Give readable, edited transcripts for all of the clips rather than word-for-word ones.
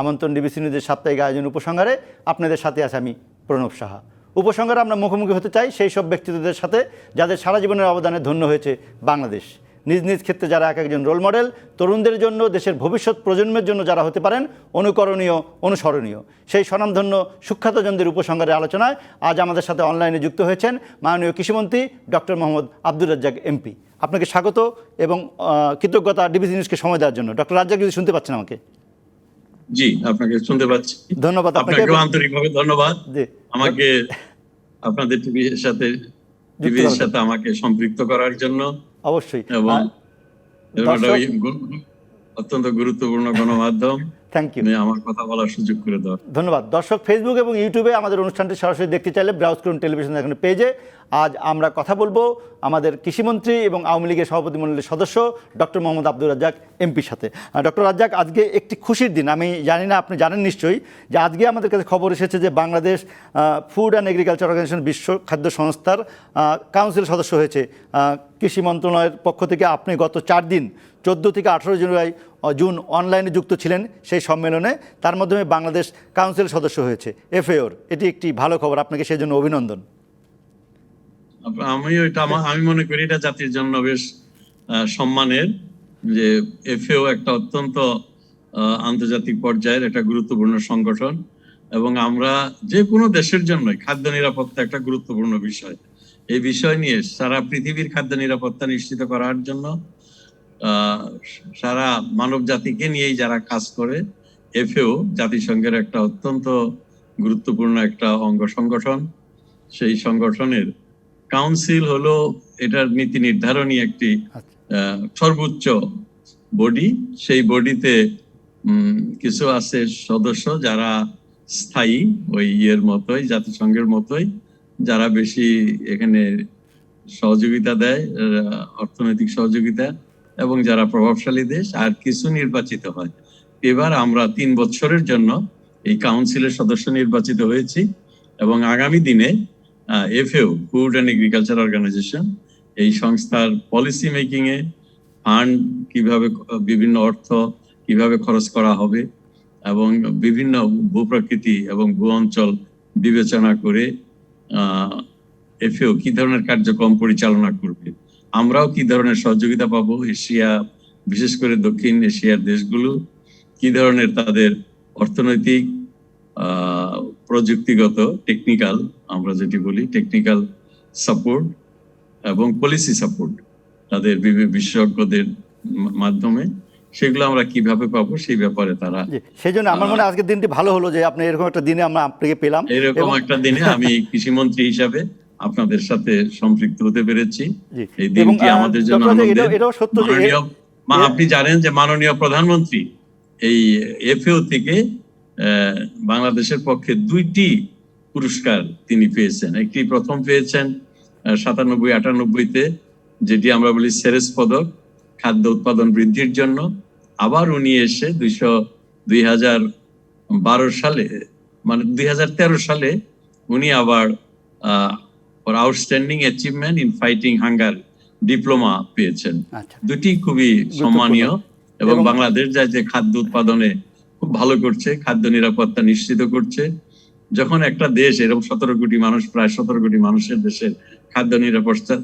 আমন্ত্রণ ডিবিসি নিউজের সাপ্তাহিক আয়োজন উপসংহারে আপনাদের সাথে আছে আমি প্রণব সাহা। উপসংহারে আমরা মুখোমুখি হতে চাই সেই সব ব্যক্তিত্বদের সাথে যাদের সারা জীবনের অবদানে ধন্য হয়েছে বাংলাদেশ। নিজ নিজ ক্ষেত্রে যারা এক একজন রোল মডেল, তরুণদের জন্য, দেশের ভবিষ্যৎ প্রজন্মের জন্য যারা হতে পারেন অনুকরণীয়, অনুসরণীয়, সেই স্বনামধন্য সুখ্যাতজনদের উপসংহারে আলোচনায় আজ আমাদের সাথে অনলাইনে যুক্ত হয়েছেন মাননীয় কৃষিমন্ত্রী ডক্টর মোহাম্মদ আব্দুর রাজ্জাক এমপি। আপনাকে স্বাগত এবং কৃতজ্ঞতা ডিবিসি নিউজকে সময় দেওয়ার জন্য। ডক্টর রাজ্জাক, যদি শুনতে পাচ্ছেন আমাকে? জি, আপনাকে শুনতে পাচ্ছি। ধন্যবাদ আপনাকে, আন্তরিকভাবে ধন্যবাদ আমাকে আপনাদের টিভির সাথে আমাকে সম্পৃক্ত করার জন্য। অবশ্যই, এবং অত্যন্ত গুরুত্বপূর্ণ গণমাধ্যম, থ্যাংক ইউ আমার কথা বলার সুযোগ করে দেওয়ার। ধন্যবাদ। দর্শক, ফেসবুক এবং ইউটিউবে আমাদের অনুষ্ঠানটি সরাসরি দেখতে চাইলে ব্রাউজ করুন টেলিভিশন এখানে পেজে। আজ আমরা কথা বলবো আমাদের কৃষিমন্ত্রী এবং আওয়ামী লীগের সভাপতিমণ্ডলীর সদস্য ডক্টর মোহাম্মদ আব্দুর রাজ্জাক এমপির সাথে। ডক্টর রাজ্জাক, আজকে একটি খুশির দিন। আমি জানি না আপনি জানেন নিশ্চয়ই যে আজকে আমাদের কাছে খবর এসেছে যে Bangladesh food and agriculture organization, বিশ্ব খাদ্য সংস্থার কাউন্সিল সদস্য হয়েছে। কৃষি মন্ত্রণালয়ের পক্ষ থেকে আপনি গত 4 দিন 14 থেকে 18 জুন অনলাইনে যুক্ত ছিলেন সেই সম্মেলনে। তার মাধ্যমে বাংলাদেশ কাউন্সিল সদস্য হয়েছে FAO-র। এটি একটি ভালো খবর, আপনাকে সেই জন্য অভিনন্দন। আমি মনে করি এটা জাতির জন্য বেশ সম্মানের, যে FAO একটা অত্যন্ত আন্তর্জাতিক পর্যায়ের একটা গুরুত্বপূর্ণ সংগঠন, এবং আমরা যে কোনো দেশের জন্য খাদ্য নিরাপত্তা একটা গুরুত্বপূর্ণ বিষয়। এই বিষয় নিয়ে সারা পৃথিবীর খাদ্য নিরাপত্তা নিশ্চিত করার জন্য সারা মানব জাতিকে নিয়েই যারা কাজ করে, FAO জাতিসংঘের একটা অত্যন্ত গুরুত্বপূর্ণ একটা অঙ্গ সংগঠন। সেই সংগঠনের কাউন্সিল হলো এটার নীতি নির্ধারণী একটি সর্বোচ্চ বডি। সেই বডিতে কিছু আছে সদস্য যারা স্থায়ী, ওই মতোই, জাতিসংঘের মতোই, যারা বেশি এখানে সহযোগিতা দেয়, অর্থনৈতিক সহযোগিতা, এবং যারা প্রভাবশালী দেশ, আর কিছু নির্বাচিত হয়। এবার আমরা 3 বছরের জন্য এই কাউন্সিলের সদস্য নির্বাচিত হয়েছি, এবং আগামী দিনে FAO food and agriculture organization এই সংস্থার পলিসি মেকিং এ ফান্ড কিভাবে, বিভিন্ন অর্থ কিভাবে খরচ করা হবে, এবং বিভিন্ন ভূপ্রকৃতি এবং ভূ অঞ্চল বিবেচনা করে FAO কি ধরনের কার্যক্রম পরিচালনা করবে, আমরাও কি ধরনের সহযোগিতা পাবো, এশিয়া, বিশেষ করে দক্ষিণ এশিয়ার দেশগুলো কি ধরনের তাদের অর্থনৈতিক, প্রযুক্তিগত, টেকনিক্যাল, আমরা যেটি বলি টেকনিক্যাল সাপোর্ট এবং পলিসি সাপোর্ট তাদের বিশেষজ্ঞদের মাধ্যমে, সেগুলো আমরা কিভাবে পাবো সেই ব্যাপারে তারা। সেই জন্য আমার মনে হয় আজকের দিনটি ভালো হলো যে আপনি এরকম একটা দিনে আমরা আপনাকে পেলাম। এরকম একটা দিনে আমি কৃষিমন্ত্রী হিসাবে আপনাদের সাথে সম্পৃক্ত হতে পেরেছি। এই দিনটি আমাদের জন্য এটাও সত্য যে আপনি জানেন যে মাননীয় প্রধানমন্ত্রী এই FAO থেকে বাংলাদেশের পক্ষে 2টি পুরস্কার তিনি পেয়েছেন। একটি প্রথম পেয়েছেন 97-98-তে, যেটি আমরা বলি সেরেস পদক, খাদ্য উৎপাদন বৃদ্ধির জন্য। আবার উনি এসে 2012 সালে, মানে 2013 সালে উনি আবার outstanding achievement in fighting hunger diploma পেয়েছেন। দুটি খুবই সম্মানীয়, এবং বাংলাদেশ যে খাদ্য উৎপাদনে খুব ভালো করছে, খাদ্য নিরাপত্তা নিশ্চিত করছে। যখন একটা দেশ এরকম 17 কোটি মানুষ, প্রায় 17 কোটি মানুষের দেশের খাদ্য নিরাপত্তা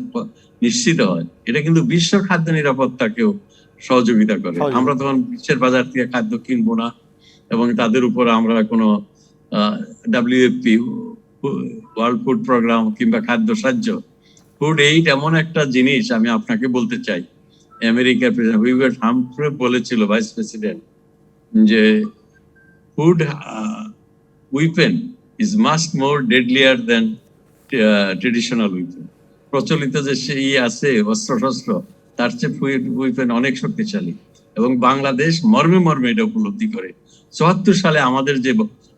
নিশ্চিত হয়, এটা কিন্তু বিশ্ব খাদ্য নিরাপত্তাকেও সহযোগিতা করে। আমরা তখন বিশ্বের বাজার থেকে খাদ্য কিনবো না, এবং তাদের উপর আমরা কোনো WFP, ওয়ার্ল্ড ফুড প্রোগ্রাম, কিংবা খাদ্য সাহায্য, ফুড এইড এমন একটা জিনিস। আমি আপনাকে বলতে চাই, আমেরিকার প্রেসিডেন্ট হুইবার্ট হামফ্রে বলেছিল, ভাইস প্রেসিডেন্ট, যে food weapon is much more deadlier than traditional weapon. প্রচলিত যে সেই আছে অস্ত্র-শস্ত্র, তার চেয়ে ফুড উইপেন অনেক শক্তিশালী। এবং বাংলাদেশ মর্মে মর্মে এটা উপলব্ধি করে। 74 সালে আমাদের যে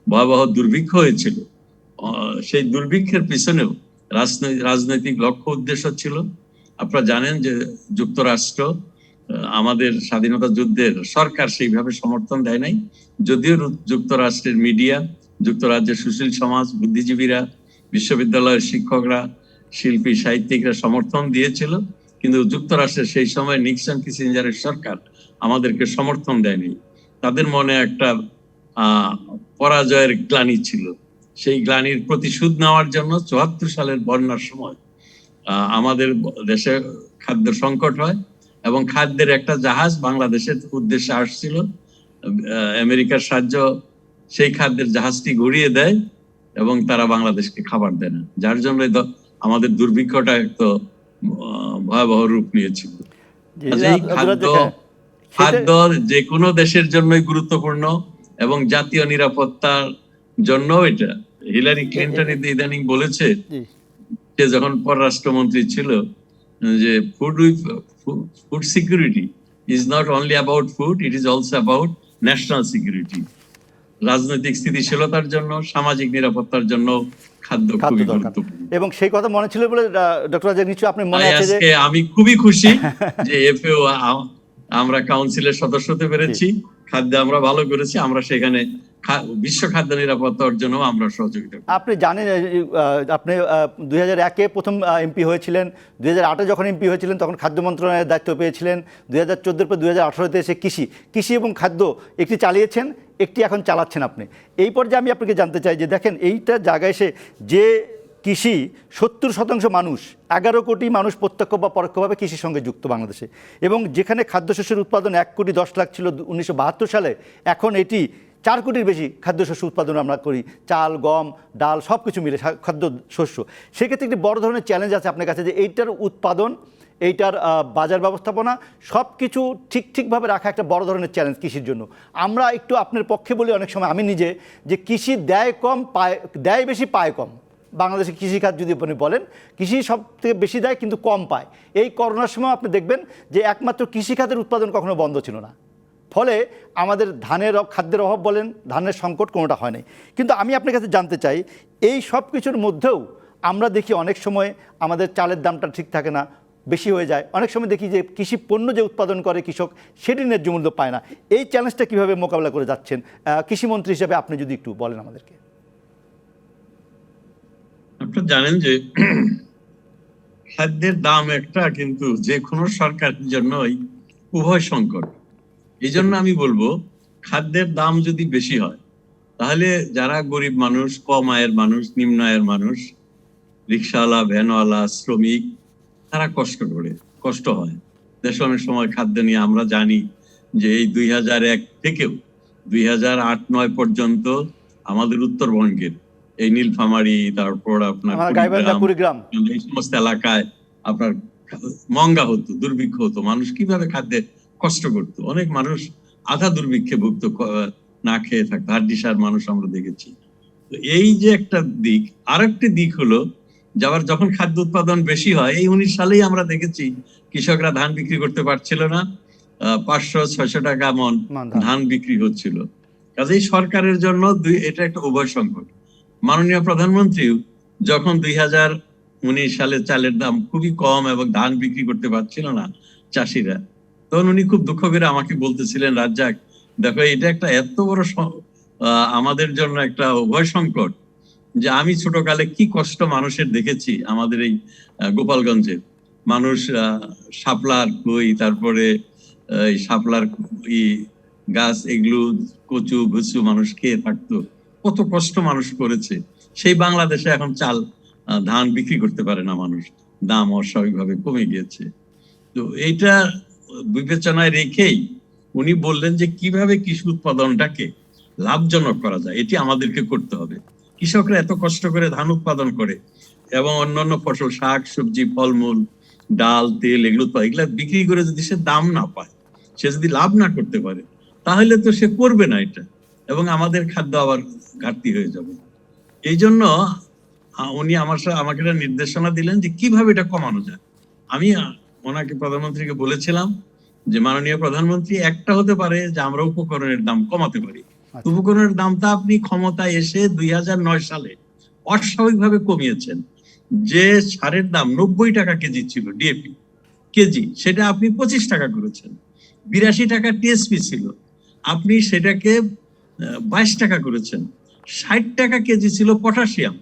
ভয়াবহ দুর্ভিক্ষ হয়েছিল, সেই দুর্ভিক্ষের পিছনেও রাজনৈতিক লক্ষ্য উদ্দেশ্য ছিল। আপনারা জানেন যে যুক্তরাষ্ট্র আমাদের স্বাধীনতা যুদ্ধের সরকার সেইভাবে সমর্থন দেয় নাই, যদিও যুক্তরাষ্ট্রের মিডিয়া, যুক্তরাজ্যের সুশীল সমাজ, বুদ্ধিজীবীরা, বিশ্ববিদ্যালয়ের শিক্ষকরা, শিল্পী, সাহিত্যিকরা সমর্থন দিয়েছিল, কিন্তু যুক্তরাষ্ট্রের সেই সময় নিক্সন কিসিঞ্জারের সরকার আমাদেরকে সমর্থন দেয়নি। তাদের মনে একটা পরাজয়ের গ্লানি ছিল। সেই গ্লানির প্রতিশোধ নেওয়ার জন্য ৭৪ সালের বন্যার সময় আমাদের দেশে খাদ্য সংকট হয় এবং খাদ্যের একটা জাহাজ বাংলাদেশের উদ্দেশ্যে আসছিল। আমেরিকার সাহায্য সেই খাদ্যের জাহাজটি ঘুরিয়ে দেয় এবং তারা বাংলাদেশকে খাবার দেয় না, যার জন্য আমাদের দুর্ভিক্ষটা একটু ভয়াবহ রূপ নিয়েছিল। খাদ্য যে কোনো দেশের জন্যই গুরুত্বপূর্ণ এবং জাতীয় নিরাপত্তার জন্য এটা। হিলারি ক্লিন্টন ইদানিং বলেছে, সে যখন পররাষ্ট্রমন্ত্রী ছিল, যে food security is not only about food, it is also about national security. রাজনৈতিক স্থিতিশীলতার জন্য, সামাজিক নিরাপত্তার জন্য খাদ্য খুবই গুরুত্বপূর্ণ। এবং সেই কথা মনে ছিল বলে ডক্টর রাজ্জাক নিশ্চয়ই আপনি মনে আছে যে আমি খুবই খুশি যে এফএও আমরা কাউন্সিলের সদস্য হতে পেরেছি, খাদ্য আমরা ভালো করেছি, আমরা সেখানে বিশ্ব খাদ্য নিরাপত্তা অর্জনে আমরা সহযোগিতা। আপনি জানেন আপনি 2001-এ প্রথম এমপি হয়েছিলেন, 2008-এ যখন এমপি হয়েছিলেন তখন খাদ্য মন্ত্রণালয়ের দায়িত্ব পেয়েছিলেন, 2014-এর পর 2018-তে এসে কৃষি এবং খাদ্য একটি চালিয়েছেন, একটি এখন চালাচ্ছেন আপনি। এই পর্যায়ে আমি আপনাকে জানতে চাই যে দেখেন এইটা জায়গায় এসে যে কৃষি 70% মানুষ, 11 কোটি মানুষ প্রত্যক্ষ বা পরোক্ষভাবে কৃষির সঙ্গে যুক্ত বাংলাদেশে, এবং যেখানে খাদ্যশস্যের উৎপাদন 1,10,00,000 ছিল 1972 সালে, এখন এটি 4 কোটির বেশি খাদ্যশস্য উৎপাদন আমরা করি, চাল, গম, ডাল সব কিছু মিলে খাদ্যশস্য। সেক্ষেত্রে একটি বড় ধরনের চ্যালেঞ্জ আছে আপনার কাছে যে এইটার উৎপাদন, এইটার বাজার ব্যবস্থাপনা সব কিছু ঠিকভাবে রাখা একটা বড় ধরনের চ্যালেঞ্জ কৃষির জন্য। আমরা একটু আপনার পক্ষে বলি অনেক সময়, আমি নিজে, যে কৃষি দেয় কম, দেয় বেশি, পায় কম। বাংলাদেশে কৃষিখাত যদি আপনি বলেন, কৃষি সব থেকে বেশি দেয় কিন্তু কম পায়। এই করোনার সময় আপনি দেখবেন যে একমাত্র কৃষিখাতের উৎপাদন কখনো বন্ধ ছিল না, ফলে আমাদের খাদ্যের অভাব বলেন, ধানের সংকট কোনোটা হয় নাই। কিন্তু আমি আপনার কাছে জানতে চাই, এই সব কিছুর মধ্যেও আমরা দেখি অনেক সময় আমাদের চালের দামটা ঠিক থাকে না, বেশি হয়ে যায়। অনেক সময় দেখি যে কৃষি পণ্য যে উৎপাদন করে কৃষক, সেটি ন্যায্য মূল্য পায় না। এই চ্যালেঞ্জটা কীভাবে মোকাবিলা করে যাচ্ছেন কৃষিমন্ত্রী হিসেবে, আপনি যদি একটু বলেন আমাদেরকে। আপনারা জানেন যে খাদ্যের দাম একটা, কিন্তু যে কোনো সরকারের জন্যই উভয় সংকট। এই জন্য আমি বলবো, খাদ্যের দাম যদি বেশি হয় তাহলে যারা গরিব মানুষ, কম আয়ের মানুষ, নিম্ন আয়ের মানুষ, রিক্সাওয়ালা, ভ্যানওয়ালা, শ্রমিক, তারা কষ্ট হয়। দেশে অনেক সময় খাদ্য নিয়ে আমরা জানি যে এই 2001 থেকেও 2008-9 পর্যন্ত আমাদের উত্তরবঙ্গের এই নীলফামারী, তারপর আপনার কুড়িগ্রাম, এই সমস্ত এলাকায় আপনার মঙ্গা হতো, দুর্ভিক্ষ হতো, মানুষ কিভাবে খাদ্যে কষ্ট করতো। অনেক মানুষ আধা দুর্ভিক্ষে ভুগতো, না খেয়ে থাকতো, হাড্ডিসার মানুষ আমরা দেখেছি। তো এই যে একটা দিক, আরেকটি দিক হলো যে আবার যখন খাদ্য উৎপাদন বেশি হয়, এই 19 সালেই আমরা দেখেছি কৃষকরা ধান বিক্রি করতে পারছিল না, 500-600 টাকা মন ধান বিক্রি হচ্ছিল। কাজেই সরকারের জন্য এটা একটা উভয় সংকট। মাননীয় প্রধানমন্ত্রী যখন 2019 সালে চালের দাম খুবই কম এবং ধান বিক্রি করতে পারছিল না চাষিরা, তখন উনি খুব দুঃখ করে আমাকে বলতেছিলেন, রাজ্জাক দেখো, এটা একটা এত বড় আমাদের জন্য একটা উভয় সংকট, যে আমি ছোটকালে কি কষ্ট মানুষের দেখেছি। আমাদের এই গোপালগঞ্জে মানুষ শাপলার কই, তারপরে শাপলার গাছ, এগুলো কচু ঘুচু মানুষ খেয়ে থাকতো, কত কষ্ট মানুষ করেছে। সেই বাংলাদেশে এখন চাল, ধান বিক্রি করতে পারে না মানুষ, দাম অস্বাভাবিকভাবে কমে গিয়েছে। তো এইটা বিবেচনায় রেখেই উনি বললেন যে কিভাবে কৃষি উৎপাদনটাকে লাভজনক করা যায়, এটি আমাদেরকে করতে হবে। কৃষকরা এত কষ্ট করে ধান উৎপাদন করে এবং অন্যান্য ফসল, শাক সবজি, ফলমূল, ডাল, তেল, এগুলো বিক্রি করে যদি সে দাম না পায়, সে যদি লাভ না করতে পারে, তাহলে তো সে করবে না এটা, এবং আমাদের খাদ্য আবার ঘাটতি হয়ে যাবে। এই জন্য উনি আমাকে একটা নির্দেশনা দিলেন যে কিভাবে এটা কমানো যায়। আমি ওনাকে, প্রধানমন্ত্রীকে বলেছিলাম যে মাননীয় প্রধানমন্ত্রী, একটা হতে পারে যে আমরা উপকরণের দাম কমাতে পারি। উপকরণের দামটা আপনি ক্ষমতায় এসে 2009 সালে অস্বাভাবিকভাবে কমিয়েছেন। যে সারের দাম 90 টাকা কেজি ছিল, ডিএপি কেজি, সেটা আপনি 25 টাকা করেছেন। 82 টাকা টিএসপি ছিল, আপনি সেটাকে 22 টাকা করেছেন। 60 টাকা কেজি ছিল পটাশিয়াম,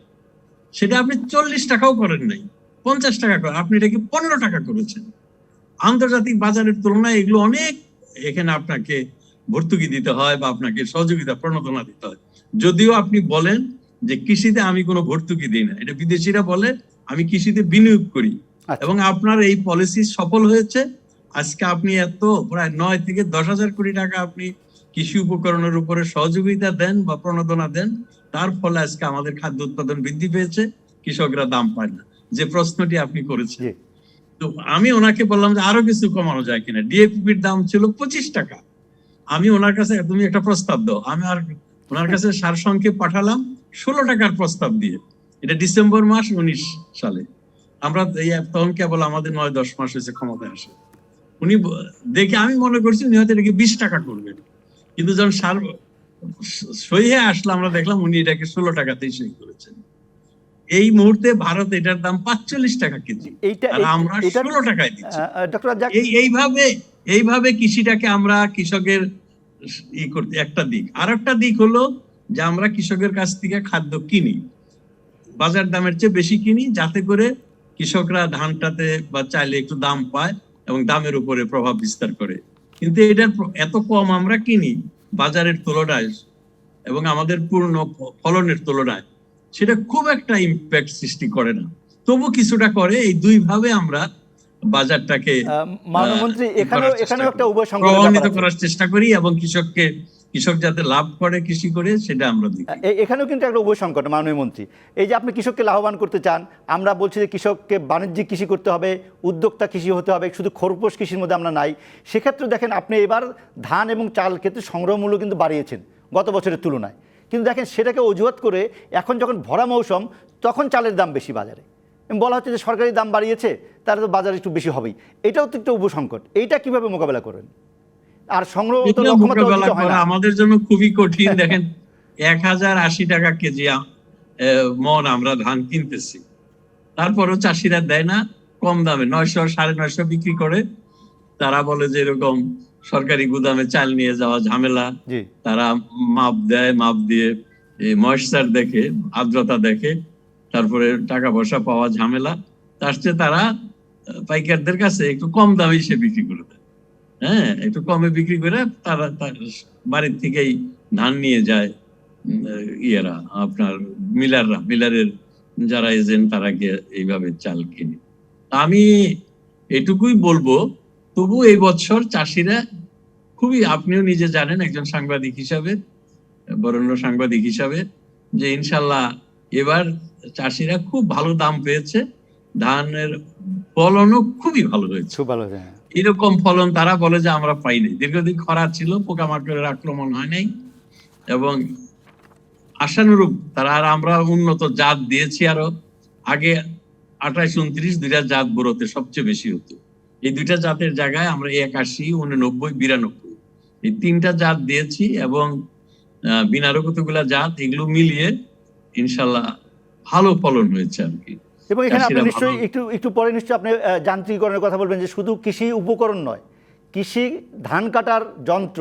সেটা আপনি 40 টাকাও করেন নাই, 50 টাকা করে আপনি এটাকে 15 টাকা করেছেন। আন্তর্জাতিক বাজারের তুলনায় এগুলো অনেক, এখানে আপনাকে ভর্তুকি দিতে হয় বা আপনাকে সহযোগিতা প্রণোদনা দিতে হয়। যদিও আপনি বলেন যে কৃষিতে আমি কোনো ভর্তুকি দিই না, এটা বিদেশিরা বলে আমি কৃষিতে বিনিয়োগ করি। এবং আপনার এই পলিসি সফল হয়েছে। আজকে আপনি এত প্রায় 9 থেকে 10,000 কোটি টাকা আপনি কৃষি উপকরণের উপরে সহযোগিতা দেন বা প্রণোদনা দেন, তার ফলে আজকে আমাদের খাদ্য উৎপাদন বৃদ্ধি পেয়েছে, কৃষকরা দাম পায় না, যে প্রশ্নটি আপনি করেছেন। তো আমি ওনাকে বললাম যে আরো কিছু কমানো যায় কিনা। ডিএপির দাম ছিল 25 টাকা। আমি ওনার কাছে, তুমি একটা প্রস্তাব দাও, আমি আর ওনার কাছে সারসংক্ষেপ পাঠালাম 16 টাকার প্রস্তাব দিয়ে। এটা ডিসেম্বর মাস 19 সালে। আমরা তখন কেবল আমাদের 9-10 মাস হয়েছে ক্ষমতায় আসে। উনি দেখে আমি মনে করছি উনি হয়তো এটাকে 20 টাকা করবেন, কিন্তু যখন সার সই হয়ে আসলো আমরা দেখলাম উনি এটাকে 16 টাকাতেই সই করেছেন। এই মুহূর্তে ভারত এটার দাম 45 টাকা কেজি, আর আমরা 16 টাকায় দিচ্ছি। এইভাবে কৃষিটাকে আমরা কৃষকের করতে একটা দিক। আর একটা দিক হলো যে আমরা কৃষকের কাছ থেকে খাদ্য কিনি, বাজার দামের চেয়ে বেশি কিনি, যাতে করে কৃষকরা ধানটাতে বা চাইলে একটু দাম পায় এবং দামের উপরে প্রভাব বিস্তার করে। কিন্তু এটা এত কম আমরা কিনি বাজারের তুলনায় এবং আমাদের পূর্ণ ফলনের তুলনায়, সেটা খুব একটা ইম্প্যাক্ট সৃষ্টি করে না। তবু কিছুটা করে। এই দুই ভাবে আমরা বাজারটাকে মাননীয় এখানে একটা প্রভাবিত করার চেষ্টা করি এবং কৃষক যাতে লাভ করে কৃষি করে সেটা আমরা দেখি। এখানেও কিন্তু একটা উভয় সংকট মাননীয় মন্ত্রী। এই যে আপনি কৃষককে লাভবান করতে চান, আমরা বলছি যে কৃষককে বাণিজ্যিক কৃষি করতে হবে, উদ্যোক্তা কৃষি হতে হবে, শুধু খরপোশ কৃষির মধ্যে আমরা নাই। সেক্ষেত্রে দেখেন আপনি এবার ধান এবং চাল ক্ষেত্রে সংগ্রহ মূল্য কিন্তু বাড়িয়েছেন গত বছরের তুলনায়, কিন্তু দেখেন সেটাকে অজুহাত করে এখন যখন ভরা মৌসুম তখন চালের দাম বেশি বাজারে বলা হচ্ছে যে সরকারি দাম বাড়িয়েছে, তাহলে তো বাজারে একটু বেশি হবেই। এটাও তো একটা উপসংকট। এইটা কিভাবে মোকাবেলা করেন? আর সংগ্রহ আমাদের জন্য খুবই কঠিন। দেখেন 1080 টাকা কেজি মন আমরা ধান কিনতেছি, তারপরও চাষিরা দেয় না, কম দামে 900 950 বিক্রি করে। তারা বলে যে এরকম সরকারি গুদামে চাল নিয়ে যাওয়া ঝামেলা, তারা মাপ দেয়, মাপ দিয়ে ময়েশ্চার দেখে, আর্দ্রতা দেখে, তারপরে টাকা পয়সা পাওয়া ঝামেলা। তার চেয়ে তারা পাইকারদের কাছে একটু কম দামে সে বিক্রি করে দেয়। হ্যাঁ, একটু কমে বিক্রি করে তারা বাড়ির থেকেই ধান নিয়ে যায় ইয়েরা, আপনার মিলারের যারা এজেন্ট, তারা গিয়ে এইভাবে চাল কিনে। আমি এটুকুই বলবো, তবু এই বছর চাষিরা খুবই, আপনিও নিজে জানেন একজন সাংবাদিক হিসাবে, বরেণ্য সাংবাদিক হিসাবে, যে ইনশাল্লাহ এবার চাষিরা খুব ভালো দাম পেয়েছে, ধানের ফলনও খুবই ভালো হয়েছে। এরকম ফলন তারা বলে যে আমরা পাইনি। দীর্ঘদিন খরা ছিল, পোকামাকড়ের আক্রমণ হয় নাই এবং আশানুরূপ তারা, আর আমরা উন্নত জাত দিয়েছি। আরো আগে 28, 29 দুইটা জাত বোরোতে সবচেয়ে বেশি হতো। এই দুইটা জাতের জায়গায় আমরা 81, 89, 92 এই 3টা জাত দিয়েছি এবং বিনারো কতগুলা জাত, এগুলো মিলিয়ে ইনশাল্লাহ ভালো ফলন হয়েছে আর কি। এবং এখানে আপনি নিশ্চয়ই একটু পরে নিশ্চয়ই আপনি যান্ত্রিকরণের কথা বলবেন, যে শুধু কৃষি উপকরণ নয়, কৃষি ধান কাটার যন্ত্র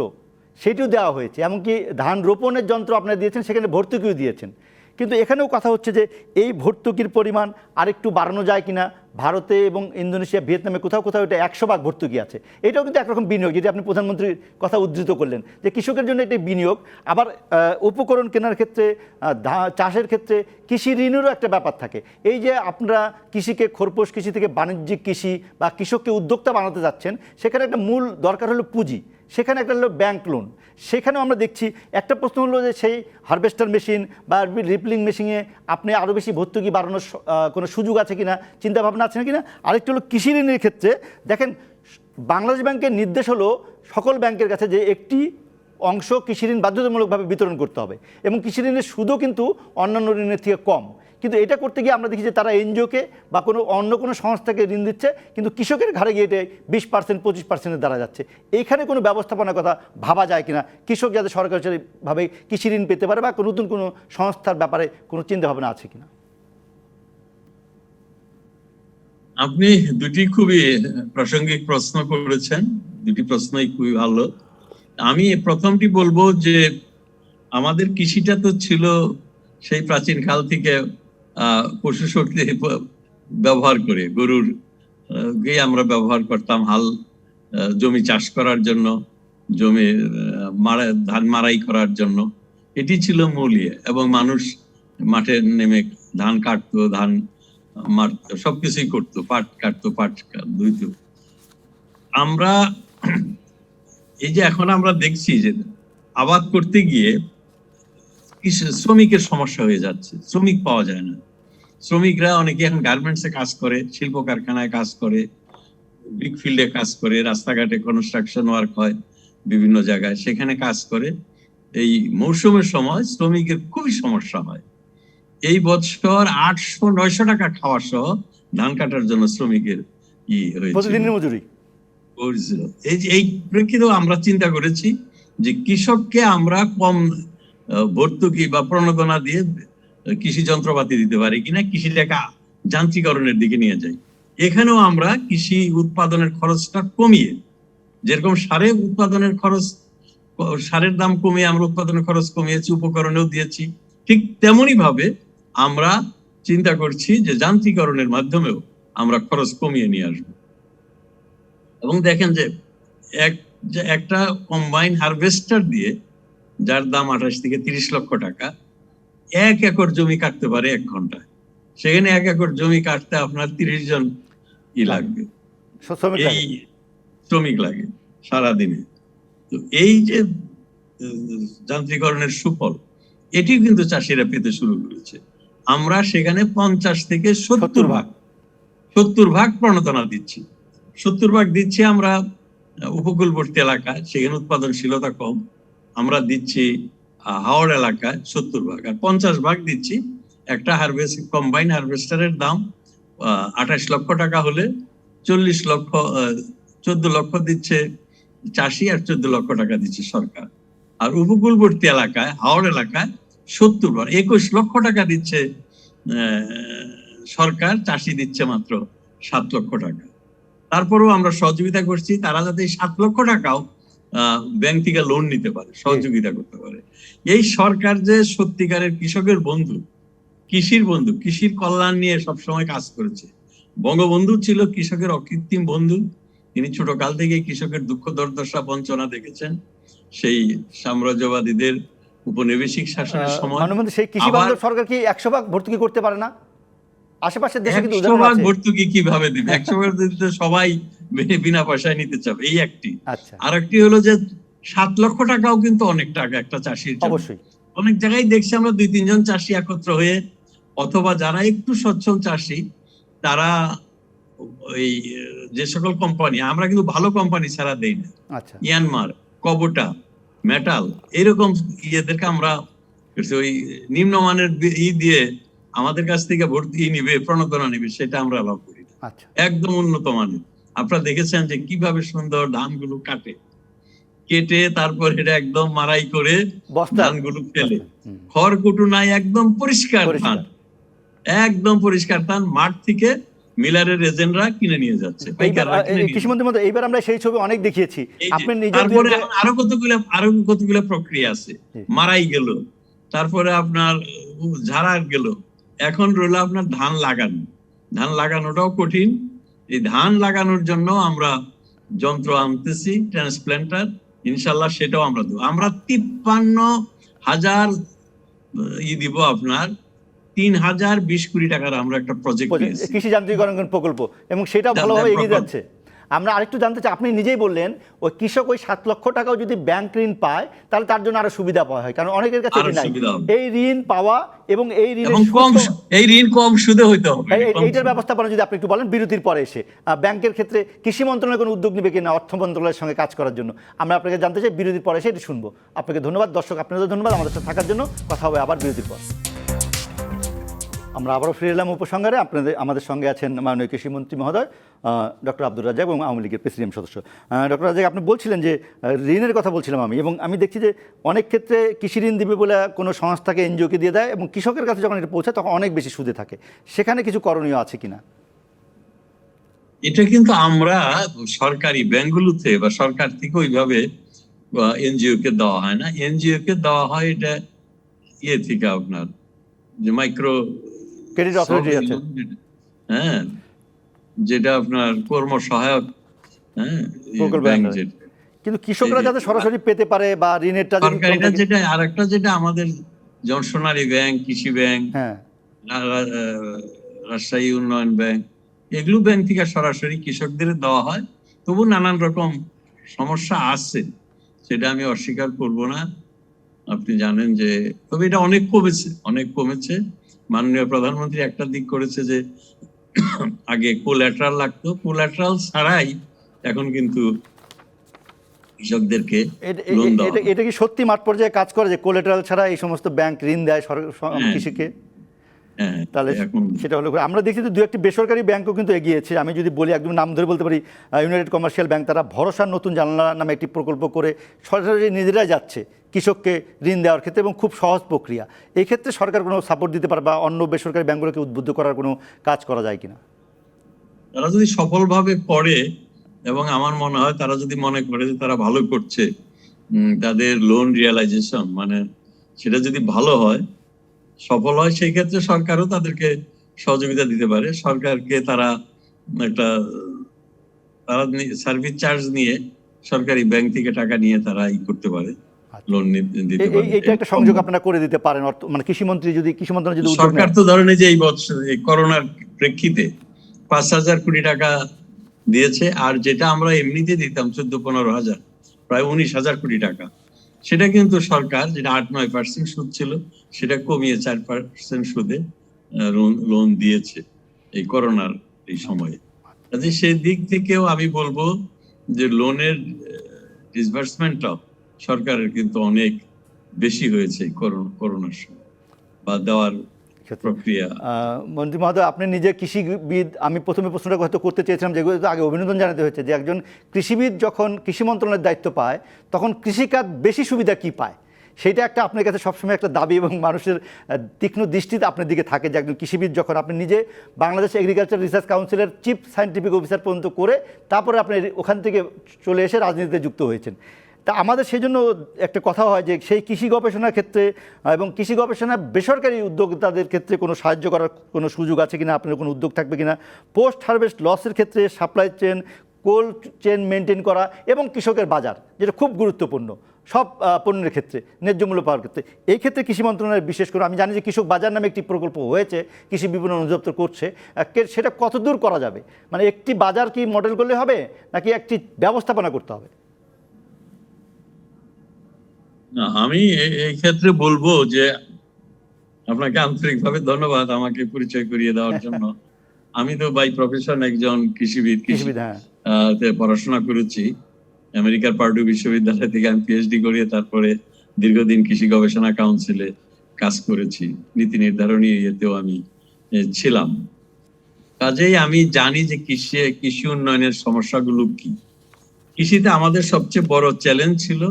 সেটিও দেওয়া হয়েছে, এমনকি ধান রোপণের যন্ত্র আপনারা দিয়েছেন, সেখানে ভর্তুকিও দিয়েছেন। কিন্তু এখানেও কথা হচ্ছে যে এই ভর্তুকির পরিমাণ আরেকটু বাড়ানো যায় কিনা। ভারতে এবং ইন্দোনেশিয়া, ভিয়েতনামে কোথাও কোথাও এটা 100% ভর্তুকি আছে। এটাও কিন্তু একরকম বিনিয়োগ, যেটা আপনি প্রধানমন্ত্রীর কথা উদ্ধৃত করলেন, যে কৃষকের জন্য এটি বিনিয়োগ। আবার উপকরণ কেনার ক্ষেত্রে, চাষের ক্ষেত্রে কৃষি ঋণেরও একটা ব্যাপার থাকে। এই যে আপনারা কৃষিকে খরপোশ কৃষি থেকে বাণিজ্যিক কৃষি বা কৃষককে উদ্যোক্তা বানাতে যাচ্ছেন, সেখানে একটা মূল দরকার হলো পুঁজি, সেখানে একটা হলো ব্যাংক লোন। সেখানেও আমরা দেখছি একটা প্রশ্ন হলো যে সেই হারভেস্টার মেশিন বা রিপলিং মেশিনে আপনি আরও বেশি ভর্তুকি বাড়ানোর কোনো সুযোগ আছে কিনা, চিন্তাভাবনা আছে কিনা। আরেকটি হলো কৃষি ঋণের ক্ষেত্রে দেখেন বাংলাদেশ ব্যাংকের নির্দেশ হলো সকল ব্যাংকের কাছে যে একটি অংশ কৃষি ঋণ বাধ্যতামূলকভাবে বিতরণ করতে হবে এবং কৃষি ঋণের সুদও কিন্তু অন্যান্য ঋণের থেকে কম। কিন্তু এটা করতে গিয়ে আমরা দেখি যে তারা এনজিওকে বা অন্য কোনো সংস্থাকে ঋণ দিচ্ছে, কিন্তু কৃষকের ঘাড়ে গিয়ে এটা 20%, 25%-এর দ্বারা যাচ্ছে। এইখানে কোনো ব্যবস্থাপনার কথা ভাবা যায় কিনা, কৃষক যাতে সরকারিভাবে কৃষি ঋণ পেতে পারে বা নতুন কোনো সংস্থার ব্যাপারে কোনো চিন্তাভাবনা আছে কিনা? আপনি দুটি খুবই প্রাসঙ্গিক প্রশ্ন করেছেন, দুটি প্রশ্নই খুবই ভালো। আমি প্রথমটি বলবো যে আমাদের কৃষিটা তো ছিল সেই প্রাচীন কাল থেকে পশু শক্তি ব্যবহার করে, গরুর গে আমরা ব্যবহার করতাম হাল জমি চাষ করার জন্য। জমি ধান মারাই করার জন্য, এটি ছিল মূল ইয়ে। এবং মানুষ মাঠে নেমে ধান কাটতো, ধান মারতো, সবকিছুই করতো, পাট কাটতো, পাট ধুইতো। আমরা এই যে এখন আমরা দেখছি যে আবাদ করতে গিয়ে শ্রমিকের সমস্যা হয়ে যাচ্ছে, শ্রমিক পাওয়া যায় না। শ্রমিকরা অনেকে এখন গার্মেন্টসে কাজ করে, শিল্প কারখানায় কাজ করে, ব্রিক ফিল্ডে কাজ করে, রাস্তাঘাটে কনস্ট্রাকশন ওয়ার্ক হয় বিভিন্ন জায়গায়, সেখানে কাজ করে। এই মৌসুমের সময় শ্রমিকের খুবই সমস্যা হয়। এই বছর 800-900 টাকা খাওয়া সহ ধান কাটার জন্য শ্রমিকের প্রতিদিনের মজুরি। এই প্রেক্ষিতেও আমরা চিন্তা করেছি যে কৃষককে আমরা কম ভর্তুকি বা প্রণোদনা দিয়ে কৃষি যন্ত্রপাতি দিতে পারি কিনা, কৃষিটাকে যান্ত্রিকরণের দিকে নিয়ে যাই। এখানেও আমরা কৃষি উৎপাদনের খরচটা কমিয়ে, যেরকম সারের দাম কমিয়ে আমরা উৎপাদনের খরচ কমিয়েছি, উপকরণেও দিয়েছি, ঠিক তেমনি ভাবে আমরা চিন্তা করছি যে যান্ত্রিকরণের মাধ্যমেও আমরা খরচ কমিয়ে নিয়ে আসবো। এবং দেখেন যে একটা কম্বাইন হারভেস্টার দিয়ে, যার দাম 28 থেকে 30 লক্ষ টাকা, 1 একর জমি কাটতে পারে 1 ঘন্টায়। সেখানে 1 একর জমি কাটতে আপনার 30 জন লাগবে, এই শ্রমিক লাগে সারাদিনে। তো এই যে যান্ত্রিকরণের সুফল, এটি কিন্তু চাষিরা পেতে শুরু করেছে। আমরা সেখানে 50 থেকে 70 ভাগ প্রণোদনা দিচ্ছি। 70 ভাগ দিচ্ছি আমরা উপকূলবর্তী এলাকায়, সেখানে উৎপাদনশীলতা কম। আমরা দিচ্ছি হাওড় এলাকায় 70 ভাগ, আর 50 ভাগ দিচ্ছি একটা কম্বাইন হারভেস্টারের দাম 28 লক্ষ টাকা হলে 14 লক্ষ দিচ্ছে চাষি, আর 14 লক্ষ টাকা দিচ্ছে সরকার। আর উপকূলবর্তী এলাকায়, হাওড় এলাকায় 70 ভাগ 21 লক্ষ টাকা দিচ্ছে সরকার, চাষি দিচ্ছে মাত্র 7 লক্ষ টাকা। তারপরেও আমরা সহযোগিতা করছি, তারা যাতে 7 লক্ষ টাকাও ব্যাংক থেকে লোন নিতে পারে, সহযোগিতা করতে পারে। এই সরকার যে সত্যিকারের কৃষকের বন্ধু, কৃষির বন্ধু, কৃষির কল্যাণ নিয়ে সবসময় কাজ করেছে। বঙ্গবন্ধু ছিল কৃষকের অকৃত্রিম বন্ধু। তিনি ছোটকাল থেকে কৃষকের দুঃখ দুর্দশা বঞ্চনা দেখেছেন, সেই সাম্রাজ্যবাদীদের উপনিবেশিক শাসনের সময়। সেই কৃষি বান্ধব সরকার কি 100 ভাগ ভর্তুকি করতে পারে না? আশেপাশের দেশে কিন্তু 100 ভাগ ভর্তুকি কিভাবে দিবে? 100 ভাগ দিতে সবাই বিনা পয়সায় নিতে চাবে, এই একটি। আর একটি হলো যে 7 লক্ষ টাকাও কিন্তু অনেক টাকা একটা চাষির জন্য। অবশ্যই অনেক জায়গায় দেখছি আমরা 2-3 জন চাষি একত্র হয়ে, অথবা যারা একটু সচ্ছল চাষি, তারা ওই যে সকল কোম্পানি, আমরা কিন্তু ভালো কোম্পানি ছাড়া দেই না, ইয়ানমার, কবোটা, মেটাল, এরকম ইয়েদেরকে আমরা ওই নিম্নমানের দিয়ে আমাদের কাছ থেকে ভর্তি নিবে, প্রণোদনা নিবে, সেটা আমরা লাভ করি না। একদম উন্নত মানের। আপনারা দেখেছেন যে কিভাবে সুন্দর ধানগুলো কেটে তারপর এটা একদম মারাই করে ধানগুলো ফেলে, খড়কুটো নাই, একদম পরিষ্কার ধান, একদম পরিষ্কার ধান মাঠ থেকে মিলারের এজেন্টরা কিনে নিয়ে যাচ্ছে। কৃষিমন্ত্রী মহোদয়, এইবার আমরা সেই ছবি অনেক দেখিয়েছি। তারপরে আরো কতগুলো প্রক্রিয়া আছে, মারাই গেল, তারপরে আপনার ঝাড়া গেল, এখন রইল আপনার ধান লাগানো। ধান লাগানোটাও কঠিন। এই ধান লাগানোর জন্য আমরা যন্ত্র আনতেছি, ট্রান্সপ্ল্যান্টার, ইনশাল্লাহ সেটাও আমরা দেবো। আমরা 53,000 দিব আপনার 3,020 কোটি টাকার আমরা একটা প্রজেক্ট পেয়েছি, কৃষি যান্ত্রিকরণ প্রকল্প, এবং সেটা ভালোভাবে এগিয়ে যাচ্ছে। আমরা আরেকটু জানতে চাই, আপনি নিজেই বললেন ওই কৃষক ওই 7 লক্ষ টাকাও যদি ব্যাংক ঋণ পায় তাহলে তার জন্য আরো সুবিধা পাওয়া হয়, কারণ অনেকের কাছে এই ঋণ পাওয়া এবং এই ঋণ কম সুদে হইতে হবে, এইটার ব্যবস্থাপনা যদি আপনি একটু বলেন বিরতির পরে এসে। ব্যাংকের ক্ষেত্রে কৃষি মন্ত্রণালয় কোনো উদ্যোগ নেবে কিনা অর্থ মন্ত্রণালয়ের সঙ্গে কাজ করার জন্য, আমরা আপনাকে জানতে চাই। বিরতির পরে এসে এটি শুনবো। আপনাকে ধন্যবাদ দর্শক, আপনাদের ধন্যবাদ আমাদের সাথে থাকার জন্য। কথা হবে আবার বিরতির পর। আমরা আবারও ফিরে এলাম উপসংহারে। আমাদের সঙ্গে আছেন মাননীয় কৃষিমন্ত্রী মহোদয় ডক্টর আব্দুর রাজ্জাক এবং আওয়ামী লীগের প্রেসিডিয়াম সদস্য। ডক্টর রাজ্জাক, আপনি বলছিলেন যে ঋণের কথা বলছিলাম আমি, এবং আমি দেখছি যে অনেক ক্ষেত্রে কৃষি ঋণ দিবে বলে কোনো সংস্থাকে, এনজিওকে দিয়ে দেয়, এবং কৃষকের কাছে যখন এটা পৌঁছায় তখন অনেক বেশি সুদে থাকে। সেখানে কিছু করণীয় আছে কিনা? এটা কিন্তু আমরা সরকারি ব্যাংকগুলোতে বা সরকার থেকে ওইভাবে এনজিও কে দেওয়া হয় না। এনজিও কে দেওয়া হয় এটা থেকে আপনার যে মাইক্রো ক্রেডিট অথরিটি আছে, যেটা আপনার কর্ম সহায়ক কিন্তু কৃষকরা যাতে সরাসরি পেতে পারে বা ঋণেরটা সরকারিটা যেটা, আর একটা যেটা আমাদের যেমন সোনালী ব্যাংক, কৃষি ব্যাংক, হ্যাঁ, রাজশাহী উন্নয়ন ব্যাংক, এগুলো ব্যাংক থেকে সরাসরি কৃষকদের দেওয়া হয়। তবু নানান রকম সমস্যা আছে, সেটা আমি অস্বীকার করব না। আপনি জানেন যে, তবে এটা অনেক কমেছে, অনেক কমেছে। মাননীয় প্রধানমন্ত্রী একটা দিক করেছে যে আগে কোল্যাটারাল লাগতো, কোল্যাটারাল ছাড়াই এখন কিন্তু কৃষকদেরকে লোন দেওয়া হয়। এটা কি সত্যি মাঠ পর্যায়ে কাজ করে যে কোলেটারাল ছাড়া এই সমস্ত ব্যাংক ঋণ দেয় হ্যাঁ, কৃষিকে? হ্যাঁ, তাহলে এখন সেটা হলো, আমরা দেখছি যে দু একটি বেসরকারি ব্যাংকও কিন্তু এগিয়েছে। আমি যদি বলি, একদম নাম ধরে বলতে পারি, ইউনাইটেড কমার্শিয়াল ব্যাংক, তারা ভরসার নতুন জানালা নামে একটি প্রকল্প করে সরাসরি নিজেরাই যাচ্ছে কৃষককে ঋণ দেওয়ার ক্ষেত্রে, এবং খুব সহজ প্রক্রিয়া। এই ক্ষেত্রে সরকার কোনো সাপোর্ট দিতে পারে বা অন্য বেসরকারি ব্যাংকগুলোকে উদ্বুদ্ধ করার কোনো কাজ করা যায় কিনা? তারা যদি সফলভাবে করে, এবং আমার মনে হয় তারা যদি মনে করে যে তারা ভালো করছে, তাদের লোন রিয়ালাইজেশন মানে সেটা যদি ভালো হয়, সফল হয়, সেই ক্ষেত্রে সরকারও তাদেরকে সহযোগিতা দিতে পারে। সরকারকে তারা একটা সার্ভিস চার্জ নিয়ে সরকারি ব্যাংক থেকে টাকা নিয়ে তারা করতে পারে, লোন দিতে পারে। এইটা একটা সংযোগ আপনারা করে দিতে পারেন, মানে কৃষি মন্ত্রণালয় যদি সরকার তো ধরেন যে এই বছর এই করোনার প্রেক্ষিতে 5,000 কোটি টাকা দিয়েছে, আর যেটা আমরা এমনিতে দিতাম 14-15 হাজার, প্রায় 19,000 কোটি টাকা, সেটা কিন্তু সরকার, যেটা 8-9% সুদ ছিল, সেটা কমিয়ে 4% সুদে লোন দিয়েছে এই করোনার এই সময়ে। কাজে সেই দিক থেকেও আমি বলবো যে লোনের ডিসবার্সমেন্টটা সরকারের কিন্তু অনেক বেশি হয়েছে করোনার সময়, বা দেওয়ার প্রক্রিয়া। মন্ত্রী মহোদয়, আপনি নিজে কৃষিবিদ। আমি প্রথমে প্রশ্নটা হয়তো করতে চেয়েছিলাম, যেগুলো আগে অভিনন্দন জানাতে হয়েছে, যে একজন কৃষিবিদ যখন কৃষি মন্ত্রণালয়ের দায়িত্ব পায়, তখন কৃষিকাজ বেশি সুবিধা কি পায়? সেটা একটা আপনার কাছে সবসময় একটা দাবি, এবং মানুষের তীক্ষ্ণ দৃষ্টিতে আপনার দিকে থাকে যে একজন কৃষিবিদ যখন, আপনি নিজে বাংলাদেশ এগ্রিকালচার রিসার্চ কাউন্সিলের চিফ সায়েন্টিফিক অফিসার পর্যন্ত করে তারপরে আপনি ওখান থেকে চলে এসে রাজনীতিতে যুক্ত হয়েছেন। তা আমাদের সেই জন্য একটা কথা হয় যে সেই কৃষি গবেষণার ক্ষেত্রে এবং কৃষি গবেষণা বেসরকারি উদ্যোক্তাদের ক্ষেত্রে কোনো সাহায্য করার কোনো সুযোগ আছে কিনা, আপনার কোনো উদ্যোগ থাকবে কিনা? পোস্ট হারভেস্ট লসের ক্ষেত্রে supply chain, cold chain maintain করা, এবং কৃষকের বাজার, যেটা খুব গুরুত্বপূর্ণ সব পণ্যের ক্ষেত্রে ন্যায্য মূল্য পাওয়ার ক্ষেত্রে, এই ক্ষেত্রে কৃষি মন্ত্রণালয়ের বিশেষ করে, আমি জানি যে কৃষক বাজার নামে একটি প্রকল্প হয়েছে, কৃষি বিপণন অধিদপ্তর করছে, সেটা কতদূর করা যাবে? মানে একটি বাজার কি মডেল করলে হবে, নাকি একটি ব্যবস্থাপনা করতে হবে? না, আমি এই ক্ষেত্রে বলবো যে আপনাকে আন্তরিকভাবে ধন্যবাদ আমাকে পরিচয় করিয়ে দেওয়ার জন্য। আমি তো বাই প্রফেশন একজন কৃষিবিদ, পড়াশোনা করেছি আমেরিকার পার্ডু বিশ্ববিদ্যালয় থেকে। আমি পিএইচডি করিয়ে তারপরে দীর্ঘদিন কৃষি গবেষণা কাউন্সিলে কাজ করেছি, নীতি নির্ধারণী ইয়েতেও আমি ছিলাম। কাজেই আমি জানি যে কৃষি উন্নয়নের সমস্যাগুলো কি। কৃষিতে আমাদের সবচেয়ে বড় চ্যালেঞ্জ ছিল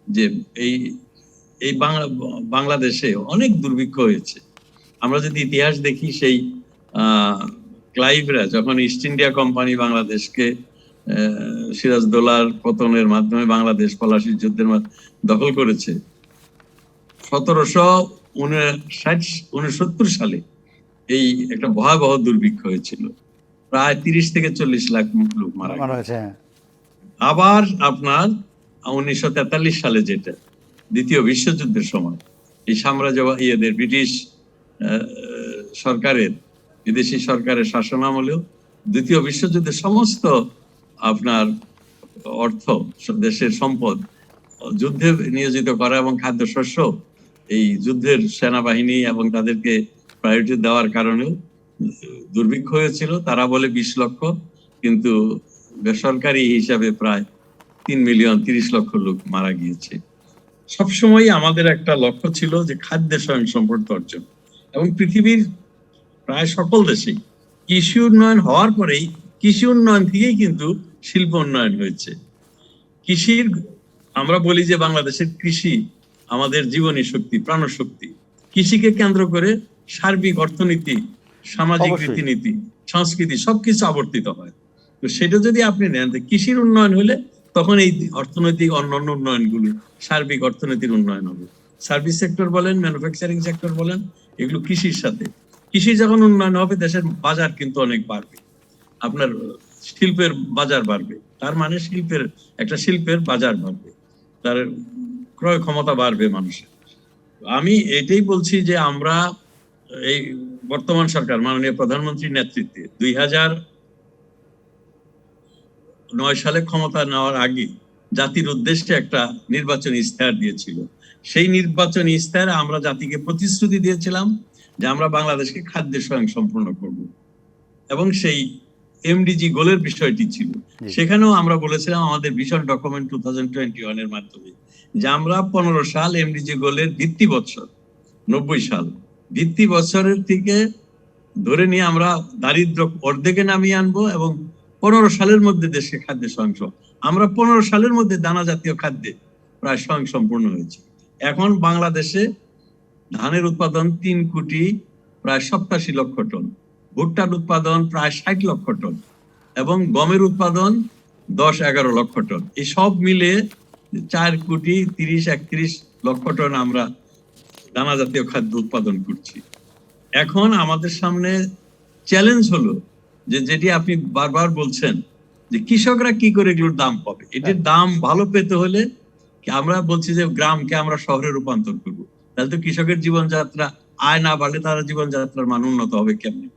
যে এই বাংলাদেশে অনেক দুর্ভিক্ষ হয়েছে। আমরা যদি ইতিহাস দেখি, সেই ক্লাইভরা যখন ইস্ট ইন্ডিয়া কোম্পানি বাংলাদেশকে সিরাজদৌলার পতনের মাধ্যমে বাংলাদেশ পলাশির যুদ্ধের দখল করেছে, 1769 সালে এই একটা ভয়াবহ দুর্ভিক্ষ হয়েছিল, প্রায় 30 থেকে 40 লাখ লোক মারা গেছে। আবার আপনার 1943 সালে, যেটা দ্বিতীয় বিশ্বযুদ্ধের সময়, এই সাম্রাজ্যবাদীদের ব্রিটিশ সরকারের, বিদেশি সরকারের শাসনামলেও দ্বিতীয় বিশ্বযুদ্ধের সমস্ত আপনার অর্থ, দেশের সম্পদ যুদ্ধে নিয়োজিত করা এবং খাদ্যশস্য এই যুদ্ধের সেনাবাহিনী এবং তাদেরকে প্রায়োরিটি দেওয়ার কারণেও দুর্ভিক্ষ হয়েছিল। তারা বলে 20 লক্ষ, কিন্তু বেসরকারি হিসাবে প্রায় 3 মিলিয়ন 30 লক্ষ লোক মারা গিয়েছে। সবসময় আমাদের একটা লক্ষ্য ছিল যে খাদ্য স্বয়ংসম্পূর্ণ অর্জন, এবং পৃথিবীর প্রায় সকল দেশেই কৃষি উন্নয়ন হওয়ার পরেই কৃষি উন্নয়ন থেকেই কিন্তু শিল্প উন্নয়ন হয়েছে। কৃষির, আমরা বলি যে বাংলাদেশের কৃষি আমাদের জীবনী শক্তি, প্রাণশক্তি। কৃষিকে কেন্দ্র করে সার্বিক অর্থনীতি, সামাজিক রীতিনীতি, সংস্কৃতি সবকিছু আবর্তিত হয়। তো সেটা যদি আপনি নেন, কৃষির উন্নয়ন হলে তখন এই অর্থনৈতিক অন্যান্য উন্নয়নগুলো, সার্বিক অর্থনীতির উন্নয়ন হবে। সার্ভিস সেক্টর বলেন, ম্যানুফ্যাকচারিং সেক্টর বলেন, এগুলো কৃষির সাথে। কৃষি যখন উন্নয়ন হবে, দেশের বাজার কিন্তু অনেক বাড়বে। আপনার শিল্পের বাজার বাড়বে, তার মানে শিল্পের বাজার বাড়বে, তার ক্রয় ক্ষমতা বাড়বে মানুষের। আমি এটাই বলছি যে আমরা এই বর্তমান সরকার মাননীয় প্রধানমন্ত্রীর নেতৃত্বে 2009 সালে ক্ষমতা নেওয়ার আগে জাতির উদ্দেশ্যে একটা নির্বাচনী ইশতেহার দিয়েছিল। সেই নির্বাচনী ইশতেহারে আমরা জাতিকে প্রতিশ্রুতি দিয়েছিলাম যে আমরা বাংলাদেশকে খাদ্যে স্বয়ংসম্পূর্ণ করব, এবং সেই এমডিজি গোলের বিষয়টি ছিল। সেখানেও আমরা বলেছিলাম আমাদের ভিশন ডকুমেন্ট 2021 এর মাধ্যমে যে আমরা 15 সাল এমডিজি গোলের ভিত্তি বছর, 90 সাল ভিত্তি বছরের থেকে ধরে নিয়ে আমরা দারিদ্র অর্ধেকে নামিয়ে আনবো, এবং 15 সালের মধ্যে দেশকে খাদ্যে স্বয়ংসম্পূর্ণ। আমরা 15 সালের মধ্যে দানা জাতীয় খাদ্যে প্রায় স্বয়ংসম্পূর্ণ হয়েছে। এখন বাংলাদেশে ধানের উৎপাদন 3 কোটি প্রায় 87 লক্ষ টন, ভুট্টার উৎপাদন প্রায় 60 লক্ষ টন, এবং গমের উৎপাদন 10-11 লক্ষ টন। এই সব মিলে 4 কোটি 30-31 লক্ষ টন আমরা দানা জাতীয় খাদ্য উৎপাদন করছি। এখন আমাদের সামনে চ্যালেঞ্জ হলো যে যেটি আপনি বারবার বলছেন যে কৃষকরা কি করে এগুলোর দাম পাবে। এটির দাম ভালো পেতে হলে আমরা বলছি যে গ্রামকে আমরা শহরে রূপান্তর করব, তাহলে তো কৃষকের জীবনযাত্রা, আয় না বাড়লে তারা জীবনযাত্রার মান উন্নত হবে কেমনে?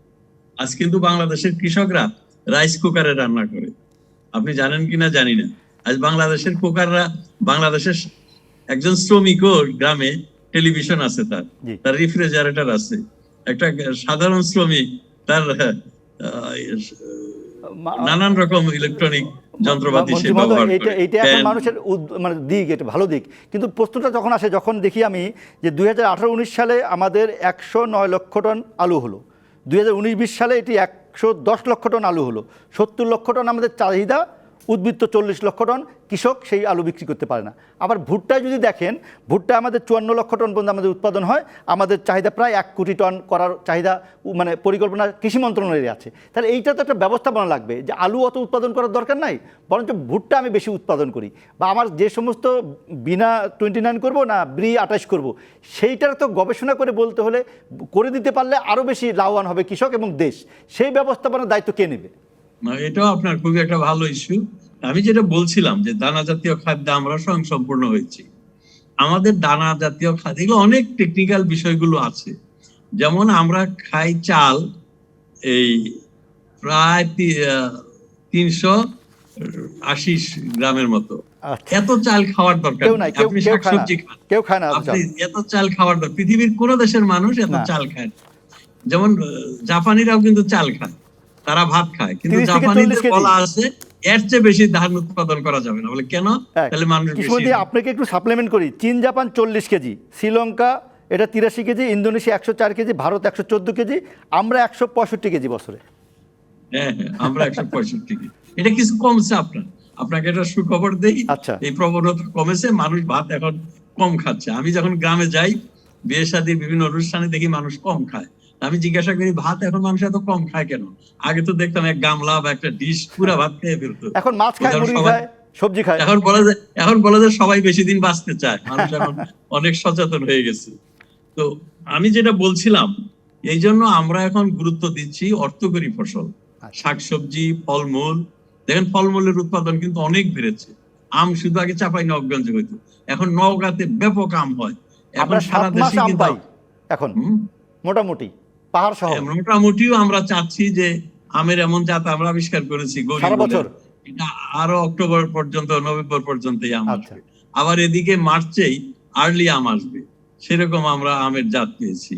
আজ কিন্তু বাংলাদেশের কৃষকরা রাইস কুকারে রান্না করে, আপনি জানেন কিনা জানি না। আজ বাংলাদেশের কুকাররা, বাংলাদেশের একজন শ্রমিকও গ্রামে টেলিভিশন আছে, তার রেফ্রিজারেটর আছে। একটা সাধারণ শ্রমিক তার নানান রকম ইলেকট্রনিক যন্ত্রপাতি সে ব্যবহার করে। এইটা এখন মানুষের মানে দিক, এটা ভালো দিক। কিন্তু প্রশ্নটা যখন আসে, যখন দেখি আমি যে 2018-19 সালে আমাদের 109 লক্ষ টন আলু হলো, 2019-20 সালে এটি 110 লক্ষ টন আলু হলো, 70 লক্ষ টন আমাদের চাহিদা, উদ্বৃত্ত 40 লক্ষ টন, কৃষক সেই আলু বিক্রি করতে পারে না। আবার ভুট্টায় যদি দেখেন, ভুট্টা আমাদের 54 লক্ষ টন পর্যন্ত আমাদের উৎপাদন হয়, আমাদের চাহিদা প্রায় 1 কোটি টন করার চাহিদা মানে পরিকল্পনা কৃষি মন্ত্রণালয়ের আছে। তাহলে এইটা তো একটা ব্যবস্থাপনা লাগবে যে আলু অত উৎপাদন করার দরকার নাই, বরঞ্চ ভুট্টা আমি বেশি উৎপাদন করি, বা আমার যে সমস্ত বিনা 29 করব না ব্রি 28 করব, সেইটার তো গবেষণা করে বলতে হলে করে দিতে পারলে আরও বেশি লাভবান হবে কৃষক এবং দেশ। সেই ব্যবস্থাপনার দায়িত্ব কে নেবে? এটাও আপনার খুবই একটা ভালো ইস্যু। আমি যেটা বলছিলাম যে দানা জাতীয় খাদ্য আমরা স্বয়ংসম্পূর্ণ হয়েছি। আমাদের দানা জাতীয় খাদ্য, এগুলো অনেক টেকনিক্যাল বিষয়গুলো আছে। যেমন আমরা খাই চাল, এই প্রায় 380 গ্রামের মতো। এত চাল খাওয়ার দরকার নেই। আপনি শাকসবজি খান, কেউ খায় না, আপনি এত চাল খাওয়ার দরকার, পৃথিবীর কোন দেশের মানুষ এত চাল খায় না। যেমন জাপানিরাও কিন্তু চাল খায়, তারা ভাত খায়, কিন্তু জাপানিদের বলা আছে এর চেয়ে বেশি ধান উৎপাদন করা যাবে না। বলে কেন? তাহলে মানুষ বেশি। আপনাকে একটু সাপ্লিমেন্ট করি, চীন জাপান 40 কেজি, শ্রীলঙ্কা এটা 83 KG, Indonesia 104 KG, Bharat 114 KG, আমরা 165 কেজি বছরে। হ্যাঁ, আমরা 165 কেজি। এটা কিছু কমছে। আপনাকে একটা সুখবর দেই, এই প্রবণতা কমেছে, মানুষ ভাত এখন কম খাচ্ছে। আমি যখন গ্রামে যাই, বিয়ে শাদী বিভিন্ন অনুষ্ঠানে দেখি মানুষ কম খায়। আমি জিজ্ঞাসা করি ভাত এখন মানুষ এত কম খায় কেন? আগে তো দেখতাম এক গামলা বা একটা ডিশ পুরা ভাত খেয়ে ফেলতো। এখন মাছ খায়, মুরগি খায়, সবজি খায়। এখন বলা যায় সবাই বেশি দিন বাঁচতে চায়, মানুষ এখন অনেক সচেতন হয়ে গেছে। তো আমি যেটা বলছিলাম, এই জন্য আমরা এখন গুরুত্ব দিচ্ছি অর্থকরী ফসল, শাকসবজি, ফলমূল। দেখেন ফলমূলের উৎপাদন কিন্তু অনেক বেড়েছে। আম শুধু আগে চাঁপাইনবাবগঞ্জে হইতো, এখন নওগাঁতে ব্যাপক আম হয়। এখন সারা দেশে কিন্তু এখন মোটামুটি পাহাড় সহ মোটামুটিও আমরা চাচ্ছি যে আমের এমন জাত আমরা আবিষ্কার করেছি, সারা বছর এটা আরো অক্টোবর পর্যন্ত, নভেম্বর পর্যন্তই আম আসবে। আবার এদিকে মার্চেই আর্লি আম আসবে, সেরকম আমরা আমের জাত পেয়েছি।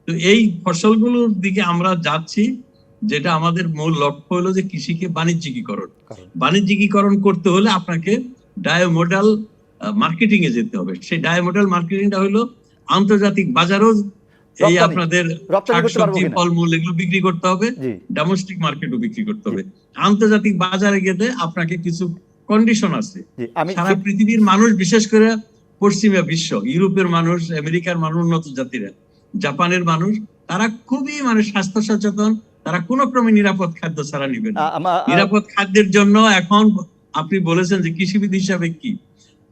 তো এই ফসলগুলোর দিকে আমরা যাচ্ছি, যেটা আমাদের মূল লক্ষ্য হলো যে কৃষিকে বাণিজ্যিকীকরণ। বাণিজ্যিকীকরণ করতে হলে আপনাকে ডায়োমোডাল মার্কেটিং এ যেতে হবে। সেই ডায়োমোডাল মার্কেটিংটা হলো আন্তর্জাতিক বাজারও এই আপনাদের শাকসবজি, ফলমূল এগুলো বিক্রি করতে হবে, ডোমেস্টিক মার্কেটও বিক্রি করতে হবে। আন্তর্জাতিক বাজারে গেলে আপনাকে কিছু কন্ডিশন আছে। সারা পৃথিবীর মানুষ, বিশেষ করে পশ্চিমা বিশ্ব, ইউরোপের মানুষ, আমেরিকার মানুষ, উন্নত জাতিরা, জাপানের মানুষ, তারা খুবই স্বাস্থ্য সচেতন। তারা কোনো ক্রমে নিরাপদ খাদ্য ছাড়া নিবে না। নিরাপদ খাদ্যের জন্য এখন আপনি বলেছেন যে কৃষিবিদ হিসাবে কি,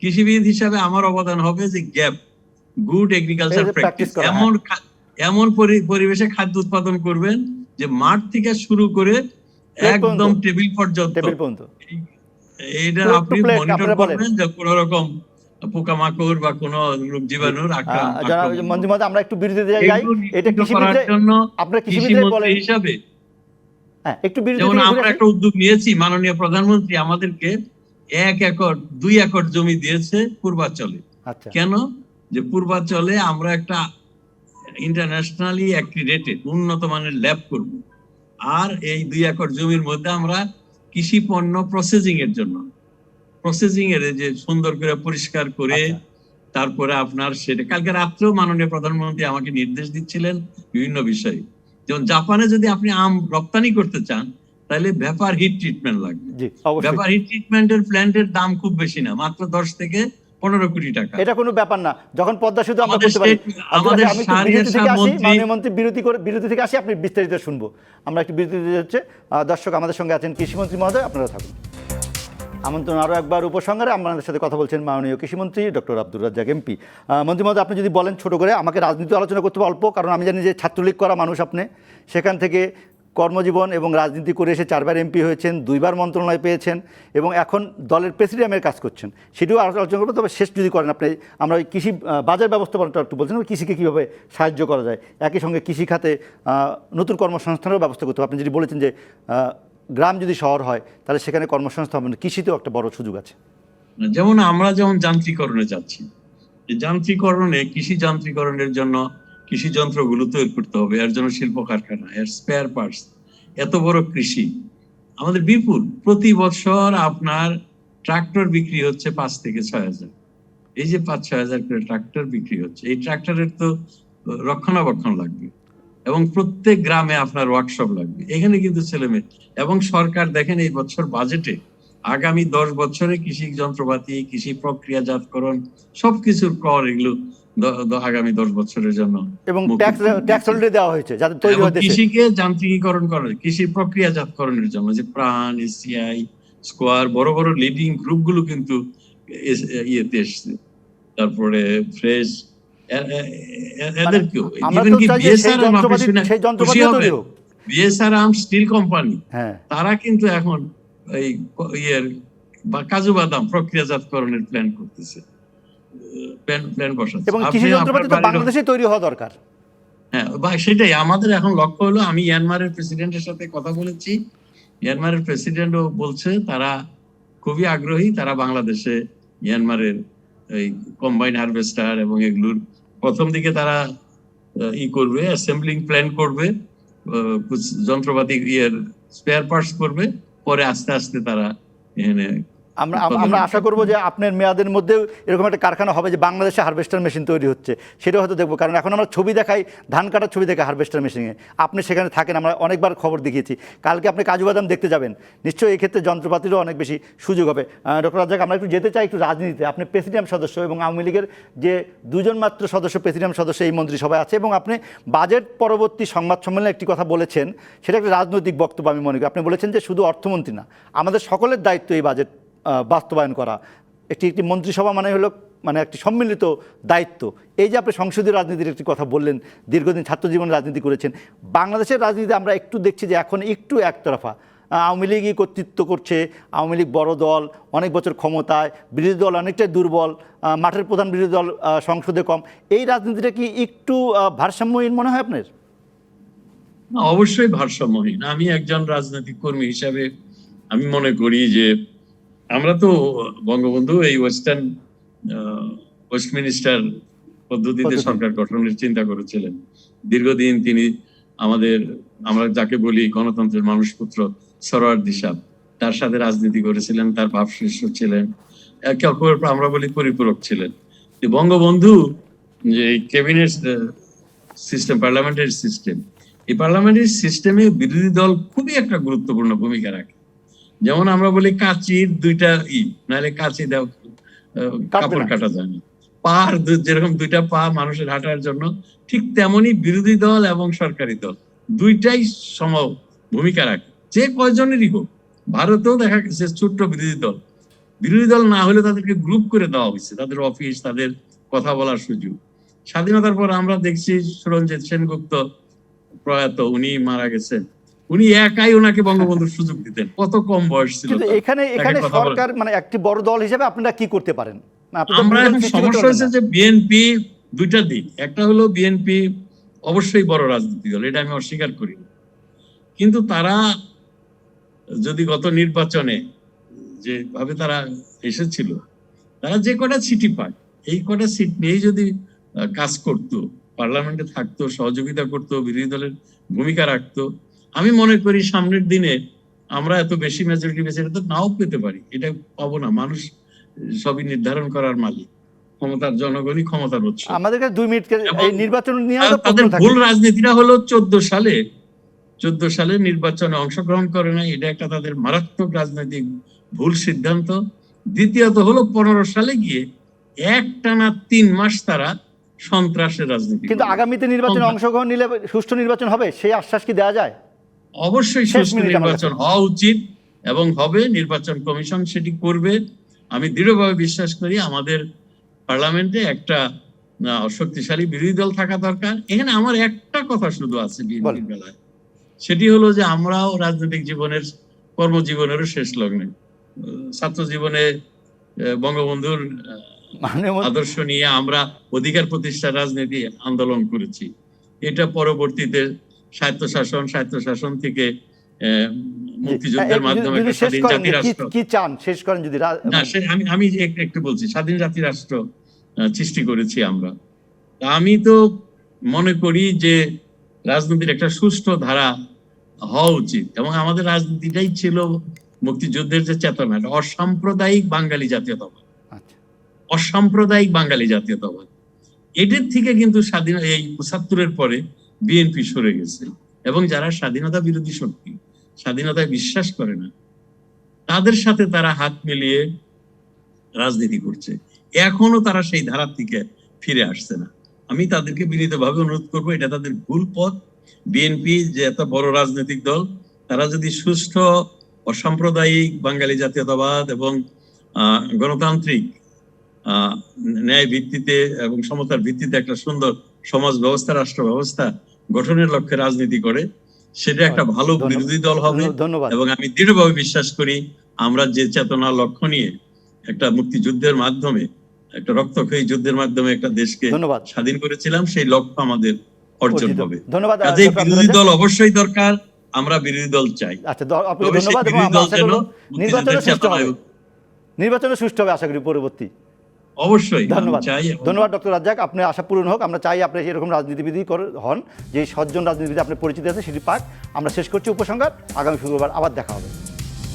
কৃষিবিদ হিসাবে আমার অবদান হবে যে গ্যাপ, গুড এগ্রিকালচার প্র্যাকটিস। এমন পরিবেশে খাদ্য উৎপাদন করবেন যে মাঠ থেকে শুরু করে একদম টেবিল পর্যন্ত। এইটা আপনি মনিটর করবেন যে কোনো রকম পোকামাকড় বা কোনো রোগ জীবাণুর মঞ্জুমত, আমরা একটু বিরতিতে যাই। এটা কৃষিবিদদের জন্য আপনারা কৃষিবিদদের বলেন হিসাবে একটু বিরতি যেমন আমরা একটা উদ্যোগ নিয়েছি, মাননীয় প্রধানমন্ত্রী আমাদেরকে 1 একর 2 একর জমি দিয়েছে পূর্বাঞ্চলে। কেন? যে পূর্বাঞ্চলে আমরা একটা ইন্টারন্যাশনালি অ্যাক্রিডিটেড উন্নত মানের ল্যাব করব, আর এই 2 একর জমির মধ্যে আমরা কৃষি পণ্য প্রসেসিং এর জন্য, প্রসেসিং এর যে সুন্দর করে পরিষ্কার করে তারপরে আপনার সেটা, কালকে রাত্রেও মাননীয় প্রধানমন্ত্রী আমাকে নির্দেশ দিচ্ছিলেন বিভিন্ন বিষয়ে। যেমন জাপানে যদি আপনি আম রপ্তানি করতে চান তাহলে ভেপার হিট ট্রিটমেন্ট লাগবে। ভেপার হিট ট্রিটমেন্টের প্ল্যান্টের দাম খুব বেশি না, মাত্র 10 থেকে 15 কোটি টাকা। এটা কোনো ব্যাপার না, যখন পদ্মা সেতু আমরা করতে পারি। আমাদের মাননীয় মন্ত্রী বিরতি থেকে আসি, আপনি বিস্তারিত শুনবো। আমরা একটু বিরতিতে হচ্ছে। দর্শক, আমাদের সঙ্গে আছেন কৃষিমন্ত্রী মহোদয়, আপনারা থাকুন। আমন্ত্রণ আরও একবার উপসংহারে আমাদের সাথে কথা বলছেন মাননীয় কৃষিমন্ত্রী ডক্টর আব্দুর রাজ্জাক এমপি। মন্ত্রী মহোদয়, আপনি যদি বলেন ছোট করে, আমাকে রাজনীতি আলোচনা করতে অল্প, কারণ আমি জানি যে ছাত্রলীগ করা মানুষ আপনি, সেখান থেকে কর্মজীবন এবং রাজনীতি করে এসে 4 বার এমপি হয়েছেন, 2 বার মন্ত্রণালয় পেয়েছেন এবং এখন দলের প্রেসিডিয়ামের কাজ করছেন, সেটিও আলোচনা করবো। তবে শেষ যদি করেন আপনি, আমরা ওই কৃষি বাজার ব্যবস্থাপনাটা একটু বলছেন, কৃষিকে কীভাবে সাহায্য করা যায়, একই সঙ্গে কৃষি খাতে নতুন কর্মসংস্থানেরও ব্যবস্থা করতে হবে। আপনি যদি বলেছেন যে গ্রাম যদি শহর হয় তাহলে সেখানে কর্মসংস্থান, কৃষিতেও একটা বড় সুযোগ আছে। যেমন আমরা যেমন যান্ত্রিকরণে যাচ্ছি, যান্ত্রিকরণে, কৃষি যান্ত্রিকরণের জন্য কৃষি যন্ত্রগুলো তৈরি করতে হবে, এর জন্য শিল্প কারখানা, এর স্পেয়ার পার্টস, এত বড় কৃষি আমাদের বিপুল। প্রতি বছর আপনার ট্রাক্টর বিক্রি হচ্ছে 5 থেকে 6 হাজার। এই যে 5-6 হাজার করে ট্রাক্টর বিক্রি হচ্ছে, এই ট্রাক্টরের তো রক্ষণাবেক্ষণ লাগবে এবং প্রত্যেক গ্রামে আপনার ওয়ার্কশপ লাগবে। এখানে কিন্তু ছেলেমেয়ে এবং সরকার দেখেন এই বছর বাজেটে আগামী 10 বছরে কৃষি যন্ত্রপাতি, কৃষি প্রক্রিয়াজাতকরণ সবকিছুর কর এগুলো আগামী 10 বছরের জন্য এবং ট্যাক্স অলরেডি দেওয়া হয়েছে যাতে তৈরি হয়। কৃষিকে যান্ত্রিকীকরণ করা, কৃষি প্রক্রিয়াজাতকরণের জন্য যে প্রাণ, এসিআই, স্কোয়ার, বড় বড় লিডিং গ্রুপগুলো কিন্তু ইয়েতে এসছে। তারপরে ফ্রেশ, এদেরকেও ইভেন কি বিএসআর আর্ম স্টিল কোম্পানি, তারা কিন্তু এখন এই বা কাজু বাদাম প্রক্রিয়াজাতকরণের প্ল্যান করতেছে, প্ল্যান বসাচ্ছে। এবং কৃষি যন্ত্রপাতি তো বাংলাদেশে তৈরি হওয়া দরকার। হ্যাঁ, সেটাই আমাদের এখন লক্ষ্য হলো। আমি মিয়ানমারের প্রেসিডেন্টের সাথে কথা বলেছি, মিয়ানমারের প্রেসিডেন্টও বলছে তারা খুবই আগ্রহী, তারা বাংলাদেশে মিয়ানমারের এই কম্বাইন হারভেস্টার এবং এগুলোর প্রথম দিকে তারা করবে, অ্যাসেম্বলিং প্ল্যান করবে, যন্ত্রপাতি স্পেয়ার পার্টস করবে, পরে আস্তে আস্তে তারা এখানে। আমরা আশা করবো যে আপনার মেয়াদের মধ্যেও এরকম একটা কারখানা হবে যে বাংলাদেশে হারভেস্টার মেশিন তৈরি হচ্ছে, সেটা হয়তো দেখবো। কারণ এখন আমরা ছবি দেখাই, ধান কাটার ছবি দেখাই হারভেস্টার মেশিনে, আপনি সেখানে থাকেন, আমরা অনেকবার খবর দেখিয়েছি। কালকে আপনি কাজু বাদাম দেখতে যাবেন, নিশ্চয়ই এই ক্ষেত্রে যন্ত্রপাতিরও অনেক বেশি সুযোগ হবে। ডক্টর রাজ্জাক, আমরা একটু যেতে চাই একটু রাজনীতিতে। আপনি প্রেসিডিয়াম সদস্য এবং আওয়ামী লীগের যে 2 জন মাত্র সদস্য প্রেসিডিয়াম সদস্য এই মন্ত্রিসভায় আছে, এবং আপনি বাজেট পরবর্তী সংবাদ সম্মেলনে একটি কথা বলেছেন, সেটা একটা রাজনৈতিক বক্তব্য আমি মনে করি। আপনি বলেছেন যে শুধু অর্থমন্ত্রী না, আমাদের সকলের দায়িত্ব এই বাজেট বাস্তবায়ন করা। একটি মন্ত্রিসভা হলো একটি সম্মিলিত দায়িত্ব। এই যে আপনি সংসদীয় রাজনীতির একটি কথা বললেন, দীর্ঘদিন ছাত্র জীবনে রাজনীতি করেছেন, বাংলাদেশের রাজনীতিতে আমরা একটু দেখছি যে এখন একটু একতরফা। আওয়ামী লীগই কর্তৃত্ব করছে, আওয়ামী লীগ বড় দল, অনেক বছর ক্ষমতায়, বিরোধী দল অনেকটাই দুর্বল, মাঠের প্রধান বিরোধী দল সংসদে কম। এই রাজনীতিটা কি একটু ভারসাম্যহীন মনে হয় আপনার? অবশ্যই ভারসাম্যহীন। আমি একজন রাজনৈতিক কর্মী হিসাবে আমি মনে করি যে আমরা তো বঙ্গবন্ধু এই ওয়েস্টমিনিস্টার পদ্ধতিতে সরকার গঠনের চিন্তা করেছিলেন। দীর্ঘদিন তিনি আমরা যাকে বলি গণতন্ত্রের মানুষপুত্র সরোয়ার্দী সাহেব, তার সাথে রাজনীতি করেছিলেন, তার ভাবশিষ্য ছিলেন, একে অপরের আমরা বলি পরিপূরক ছিলেন। বঙ্গবন্ধু যে ক্যাবিনেট সিস্টেম, পার্লামেন্টারি সিস্টেম, এই পার্লামেন্টারি সিস্টেমে বিরোধী দল খুবই একটা গুরুত্বপূর্ণ ভূমিকা রাখে। যেমন আমরা বলি কাচির 2টা নাহলে কাচি দাও, কাপড় কাটা যায় না, পার যেরকম 2টা পা মানুষের হাঁটার জন্য, ঠিক তেমনি বিরোধী দল এবং সরকারি দল 2টাই সম ভূমিকা রাখে, যে কয়জনেরই হোক। ভারতেও দেখা গেছে ছোট্ট বিরোধী দল না হলে তাদেরকে গ্রুপ করে দেওয়া হয়েছে, তাদের অফিস, তাদের কথা বলার সুযোগ। স্বাধীনতার পর আমরা দেখছি সুরঞ্জিত সেনগুপ্ত প্রয়াত, উনি মারা গেছেন, উনি একাই ওনাকে বঙ্গবন্ধুর সুযোগ দিতেন, কত কম বয়স ছিল কিন্তু তার। এখানে তাকে কথা বলা- সরকার মানে একটি বড় দল হিসেবে আপনারা কি করতে পারেন? আপনারা তো আমরা বিরোধী এখন সৃষ্টি করতে সমস্যা পারবেন হচ্ছে না। যে বিএনপি দুইটা দিক, একটা হলো বিএনপি অবশ্যই বড় রাজনৈতিক দল, এটা আমি অস্বীকার করি না। কিন্তু তারা যদি গত নির্বাচনে যেভাবে তারা এসেছিল, তারা যে কটা সিটি পায় এই কটা সিট নিয়েই যদি কাজ করত, পার্লামেন্টে থাকতো, সহযোগিতা করত, বিরোধী দলের ভূমিকা রাখতো, আমি মনে করি সামনের দিনে আমরা এত বেশি মেজরিটি পেয়েছি, এটা তো নাও পেতে পারি, এটা পাবো না। মানুষ সবই নির্ধারণ করার মালিক, ক্ষমতার জনগণই ক্ষমতার উৎস। আমাদের কাছে 2 মিনিট, এবং এই নির্বাচন নিয়ে তো তাদের প্রশ্ন থাকে। ভুল রাজনীতিটা হলো 14 সালে নির্বাচনে অংশগ্রহণ করে নাই, এটা একটা তাদের মারাত্মক রাজনৈতিক ভুল সিদ্ধান্ত। দ্বিতীয়ত হলো 15 সালে গিয়ে একটানা 3 মাস তারা সন্ত্রাসের রাজনীতি কিন্তু করলো। আগামীতে নির্বাচনে অংশগ্রহণ নিলে সুষ্ঠু নির্বাচন হবে, সেই আশ্বাস কি দেওয়া যায়? অবশ্যই শেষ সুষ্ঠু মিনিট আমার নির্বাচন কাছে। হওয়া উচিত এবং হবে, নির্বাচন কমিশন সেটি করবে। আমি দৃঢ়ভাবে বিশ্বাস করি আমাদের পার্লামেন্টে একটা শক্তিশালী বিরোধী দল থাকা দরকার। এখানে আমার একটা কথা শুধু আছে বিএনপির বেলায়, সেটি হলো যে আমরাও রাজনৈতিক জীবনের, কর্মজীবনেরও শেষ লগ্নে, ছাত্র জীবনে বঙ্গবন্ধুর আদর্শ নিয়ে আমরা অধিকার প্রতিষ্ঠার রাজনীতি আন্দোলন করেছি। এটা পরবর্তীতে স্বায়ত্তশাসন থেকে মুক্তিযুদ্ধের মাধ্যমে একটা স্বাধীন জাতি রাষ্ট্র, কি চান শেষ করেন যদি না আমি একটু বলছি, স্বাধীন জাতি রাষ্ট্র সৃষ্টি করেছি আমরা। আমি তো মনে করি যে রাজনীতির একটা সুষ্ঠু ধারা হওয়া উচিত, এবং আমাদের রাজনীতিটাই ছিল মুক্তিযুদ্ধের যে চেতনা, অসাম্প্রদায়িক বাঙালি জাতীয়তাবাদ, অসাম্প্রদায়িক বাঙালি জাতীয়তাবাদ। এটার থেকে কিন্তু স্বাধীন এই ৭৫-এর পরে বিএনপি সরে গেছে, এবং যারা স্বাধীনতা বিরোধী শক্তি, স্বাধীনতায় বিশ্বাস করে না, তাদের সাথে তারা হাত মিলিয়ে রাজনীতি করছে। এখনো তারা সেই ধারা থেকে ফিরে আসছে না। আমি তাদেরকে বিনীতভাবে অনুরোধ করবো, এটা তাদের ভুল পথ। বিএনপি যে এত বড় রাজনৈতিক দল, তারা যদি সুষ্ঠু অসাম্প্রদায়িক বাঙালি জাতীয়তাবাদ এবং গণতান্ত্রিক ন্যায় ভিত্তিতে এবং সমতার ভিত্তিতে একটা সুন্দর সমাজ ব্যবস্থা, রাষ্ট্র ব্যবস্থা গঠনের লক্ষ্যে রাজনীতি করে, সেটা একটা ভালো বিরোধী দল হবে। এবং আমি দৃঢ়ভাবে বিশ্বাস করি আমরা যে চেতনা লক্ষ্য নিয়ে একটা মুক্তিযুদ্ধের মাধ্যমে, একটা রক্তক্ষয়ী যুদ্ধের মাধ্যমে একটা দেশকে স্বাধীন করেছিলাম, সেই লক্ষ্য আমাদের অর্জন হবে। কাজেই বিরোধী দল অবশ্যই দরকার, আমরা বিরোধী দল চাই। আচ্ছা, আপনাকে ধন্যবাদ, এবং আমরা আশা করব নির্বাচনে সুষ্ঠু হবে, নির্বাচনে সুষ্ঠু হবে আশা করি পরবর্তী। অবশ্যই ধন্যবাদ, ধন্যবাদ ডক্টর রাজ্জাক। আপনার আশা পূরণ হোক, আমরা চাই আপনি এরকম রাজনীতিবিদ হন, যে সজ্জন রাজনীতিবিদ আপনার পরিচিত আছে সেটি পাক। আমরা শেষ করছি উপসংহার, আগামী শুক্রবার আবার দেখা হবে।